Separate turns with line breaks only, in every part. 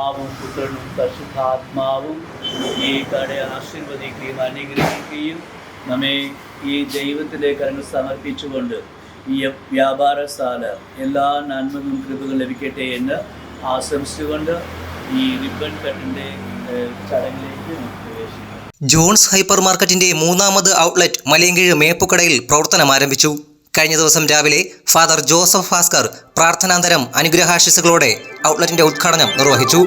പിതാവും പുത്രനും പരിശുദ്ധാത്മാവും ഈ കടയെ ആശീർവദിക്കുകയും അനുഗ്രഹിക്കുകയും നമ്മെ ഈ ദൈവത്തിലേക്ക് അങ്ങ് സമർപ്പിച്ചുകൊണ്ട് ഈ വ്യാപാരശാല എല്ലാ നന്മകളും കൃപകളും ലഭിക്കട്ടെ എന്ന് ആശംസിച്ചുകൊണ്ട് ഈ റിബൺ കട്ടിൻ്റെ ചടങ്ങിലേക്ക് പ്രവേശിക്കും.
ജോൺസ് ഹൈപ്പർ മാർക്കറ്റിന്റെ മൂന്നാമത് ഔട്ട്ലെറ്റ് മലയൻകീഴ് മേപ്പുക്കടയിൽ പ്രവർത്തനം ആരംഭിച്ചു. കഴിഞ്ഞ ദിവസം രാവിലെ ഫാദർ ജോസഫ് ഭാസ്കർ പ്രാർത്ഥനാന്തരം അനുഗ്രഹാശിസുകളോടെ ഔട്ട്ലെറ്റിന്റെ ഉദ്ഘാടനം നിർവഹിച്ചു.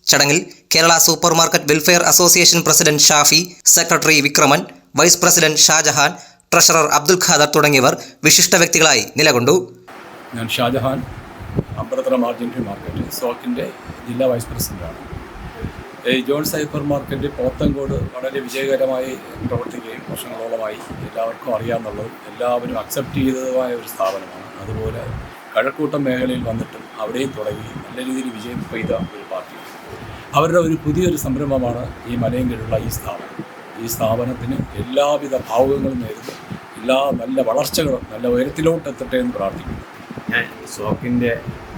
ചടങ്ങിൽ Kerala super market welfare association president Shafi, secretary Vikraman, vice president Shajahan, treasurer Abdul Khader തുടങ്ങിയവർ വിശിഷ്ട വ്യക്തികളായി നിലകൊണ്ടു.
ഞാൻ ഷാജഹാൻ, അമ്പലത്തറ മാർജിൻട്രി മാർക്കറ്റ് സോക്കിൻ്റെ ജില്ലാ വൈസ് പ്രസിഡന്റാണ്. ഈ ജോൺസ് ഹൈപ്പർ മാർക്കറ്റ് പോത്തങ്കോട് വളരെ വിജയകരമായി പ്രവർത്തിക്കുകയും വർഷങ്ങളോളമായി എല്ലാവർക്കും അറിയാമെന്നുള്ളതും എല്ലാവരും അക്സെപ്റ്റ് ചെയ്തതുമായ ഒരു സ്ഥാപനമാണ്. അതുപോലെ കഴക്കൂട്ടം മേഖലയിൽ വന്നിട്ടും അവിടെയും തുടങ്ങി നല്ല രീതിയിൽ വിജയം പെയ്ത ഒരു പാർട്ടി. അവരുടെ ഒരു പുതിയൊരു സംരംഭമാണ് ഈ മലയൻകീഴുള്ള ഈ സ്ഥാപനം. ഈ സ്ഥാപനത്തിന് എല്ലാവിധ ഭാവുകങ്ങളും നേരുന്നു, എല്ലാ നല്ല വളർച്ചകളും നല്ല ഉയരത്തിലോട്ട് എത്തട്ടെ എന്ന് പ്രാർത്ഥിക്കുന്നു.
ഞാൻ സോക്കിൻ്റെ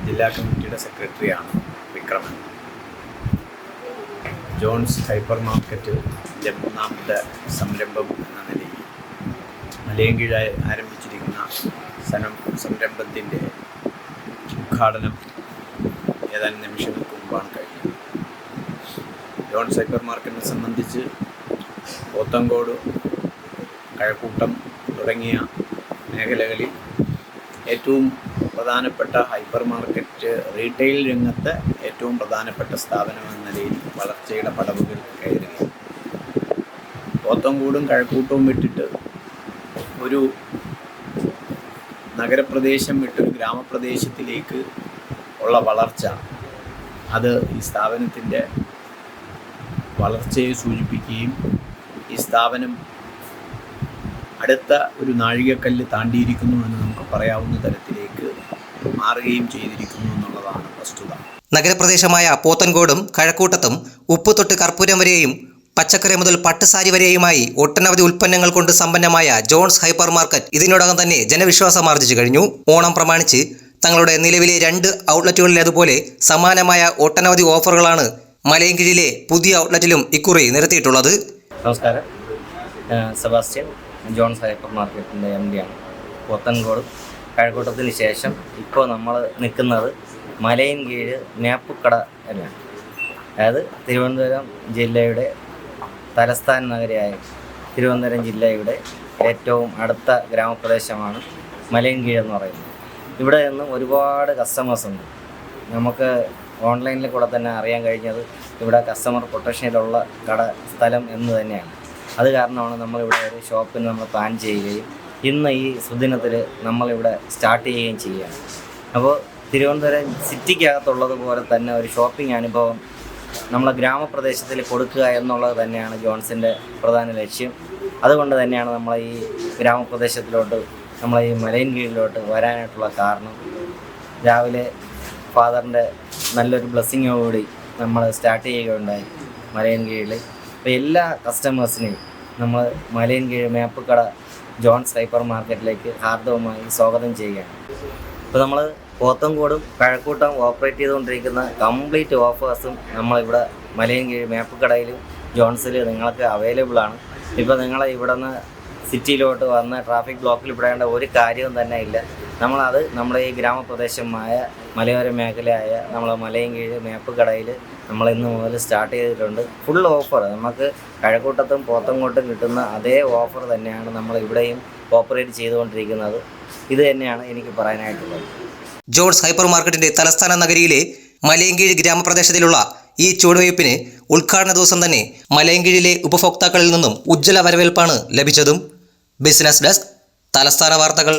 ജില്ലാ കമ്മിറ്റിയുടെ സെക്രട്ടറിയാണ് വിക്രമൻ. ജോൺസ് ഹൈപ്പർ മാർക്കറ്റിൻ്റെ മൂന്നാമത്തെ സംരംഭം എന്ന നിലയിൽ മലയൻകീഴായി ആരംഭിച്ചിരിക്കുന്ന സംരംഭത്തിൻ്റെ ഉദ്ഘാടനം ഏതാനും നിമിഷങ്ങൾക്ക് മുമ്പാണ് കഴിഞ്ഞത്. ജോൺസ് ഹൈപ്പർ മാർക്കറ്റിനെ സംബന്ധിച്ച് പോത്തങ്കോട്, കഴക്കൂട്ടം തുടങ്ങിയ മേഖലകളിൽ ഏറ്റവും പ്രധാനപ്പെട്ട ഹൈപ്പർ മാർക്കറ്റ് റീറ്റെയിൽ രംഗത്ത് ഏറ്റവും പ്രധാനപ്പെട്ട സ്ഥാപനം എന്ന നിലയിൽ വളർച്ചയുടെ പടവുകൾ കയറുകയും പോത്തങ്കോടും കഴക്കൂട്ടവും വിട്ടിട്ട് ഒരു നഗരപ്രദേശം വിട്ടൊരു ഗ്രാമപ്രദേശത്തിലേക്ക് ഉള്ള വളർച്ച, അത് ഈ സ്ഥാപനത്തിൻ്റെ വളർച്ചയെ സൂചിപ്പിക്കുകയും ഈ സ്ഥാപനം അടുത്ത ഒരു നാഴികക്കല്ല് താണ്ടിയിരിക്കുന്നു എന്ന് നമുക്ക് പറയാവുന്ന തരത്തിലേക്ക് മാറുകയും ചെയ്തിരിക്കുന്നു എന്നുള്ളതാണ് വസ്തുത.
നഗരപ്രദേശമായ പോത്തൻകോടും കഴക്കൂട്ടത്തും ഉപ്പ് തൊട്ട് കർപ്പൂരം വരെയും പച്ചക്കറി മുതൽ പട്ടുസാരി വരെയുമായി ഒട്ടനവധി ഉൽപ്പന്നങ്ങൾ കൊണ്ട് സമ്പന്നമായ ജോൺസ് ഹൈപ്പർ മാർക്കറ്റ് ഇതിനോടകം തന്നെ ജനവിശ്വാസം ആർജിച്ചു കഴിഞ്ഞു. ഓണം പ്രമാണിച്ച് തങ്ങളുടെ നിലവിലെ 2 ഔട്ട്ലെറ്റുകളിലേതുപോലെ സമാനമായ ഒട്ടനവധി ഓഫറുകളാണ് മലയൻകീഴിലെ പുതിയ ഔട്ട്ലെറ്റിലും ഇക്കുറി നിരത്തിയിട്ടുള്ളത്.
നമസ്കാരം, സെബാസ്റ്റ്യൻ, ജോൺസ് ഹൈപ്പർ മാർക്കറ്റിൻ്റെ MD ആണ്. പോത്തൻകോട് കഴക്കൂട്ടത്തിന് ശേഷം ഇപ്പോൾ നമ്മൾ നിൽക്കുന്നത് മലയൻകീഴ് മേപ്പുക്കട എന്നാണ്. അതായത് തിരുവനന്തപുരം ജില്ലയുടെ തലസ്ഥാന നഗരിയായ തിരുവനന്തപുരം ജില്ലയുടെ ഏറ്റവും അടുത്ത ഗ്രാമപ്രദേശമാണ് മലയൻകീഴ് എന്ന് പറയുന്നത്. ഇവിടെ നിന്നും ഒരുപാട് കസ്റ്റമേഴ്സ് ഉണ്ട്. നമുക്ക് ഓൺലൈനിൽ കൂടെ തന്നെ അറിയാൻ കഴിഞ്ഞത് ഇവിടെ കസ്റ്റമർ പ്രൊട്ടക്ഷനിലുള്ള സ്ഥലം എന്ന് തന്നെയാണ്. അത് കാരണമാണ് നമ്മളിവിടെ ഒരു ഷോപ്പിന് നമ്മൾ പ്ലാൻ ചെയ്യുകയും ഇന്ന് ഈ സുദിനത്തിൽ നമ്മളിവിടെ സ്റ്റാർട്ട് ചെയ്യുകയും ചെയ്യുകയാണ്. അപ്പോൾ തിരുവനന്തപുരം സിറ്റിക്കകത്തുള്ളതുപോലെ തന്നെ ഒരു ഷോപ്പിംഗ് അനുഭവം നമ്മളെ ഗ്രാമപ്രദേശത്തിൽ കൊടുക്കുക എന്നുള്ളത് തന്നെയാണ് ജോൺസിൻ്റെ പ്രധാന ലക്ഷ്യം. അതുകൊണ്ട് തന്നെയാണ് നമ്മൾ ഈ ഗ്രാമപ്രദേശത്തിലോട്ട് നമ്മൾ ഈ മലയൻകീഴിലോട്ട് വരാനായിട്ടുള്ള കാരണം. രാവിലെ ഫാദറിൻ്റെ നല്ലൊരു ബ്ലെസ്സിങ്ങോടുകൂടി നമ്മൾ സ്റ്റാർട്ട് ചെയ്യുകയുണ്ടായി മലയൻകീഴിൽ. അപ്പോൾ എല്ലാ കസ്റ്റമേഴ്സിനെയും നമ്മൾ മലയൻകീഴ് മേപ്പുകട ജോൺസ് ഹൈപ്പർ മാർക്കറ്റിലേക്ക് ഹാർദവമായി സ്വാഗതം ചെയ്യുകയാണ്. ഇപ്പോൾ നമ്മൾ പോത്തൻകോടും കഴക്കൂട്ടം ഓപ്പറേറ്റ് ചെയ്തുകൊണ്ടിരിക്കുന്ന കംപ്ലീറ്റ് ഓഫേഴ്സും നമ്മളിവിടെ മലയൻകീഴ് മേപ്പുകടയിലും ജോൺസിൽ നിങ്ങൾക്ക് അവൈലബിളാണ്. ഇപ്പോൾ നിങ്ങൾ ഇവിടെ നിന്ന് സിറ്റിയിലോട്ട് വന്ന് ട്രാഫിക് ബ്ലോക്കിൽ പെടേണ്ട ഒരു കാര്യവും തന്നെ ഇല്ല. നമ്മളത് നമ്മുടെ ഈ ഗ്രാമപ്രദേശമായ മലയോര മേഖലയായ നമ്മളെ മലയൻകീഴ് മേപ്പുകടയിൽ നമ്മൾ ഇന്ന് മുതൽ സ്റ്റാർട്ട് ചെയ്തിട്ടുണ്ട്. ഫുൾ ഓഫർ നമുക്ക് കഴക്കൂട്ടത്തും പോത്തൻകോട്ടും കിട്ടുന്ന അതേ ഓഫർ തന്നെയാണ് നമ്മൾ ഇവിടെയും ഓപ്പറേറ്റ് ചെയ്തുകൊണ്ടിരിക്കുന്നത്. ഇത് തന്നെയാണ് എനിക്ക് പറയാനായിട്ടുള്ളത്.
ജോൺസ് ഹൈപ്പർ മാർക്കറ്റിന്റെ തലസ്ഥാന നഗരിയിലെ മലയൻകീഴ് ഗ്രാമപ്രദേശത്തിലുള്ള ഈ ചുവടുവയ്പ്പിന് ഉദ്ഘാടന ദിവസം തന്നെ മലയൻകീഴിലെ ഉപഭോക്താക്കളിൽ നിന്നും ഉജ്ജ്വല വരവേൽപ്പാണ് ലഭിച്ചതും. ബിസിനസ് ഡെസ്ക്, തലസ്ഥാന വാർത്തകൾ.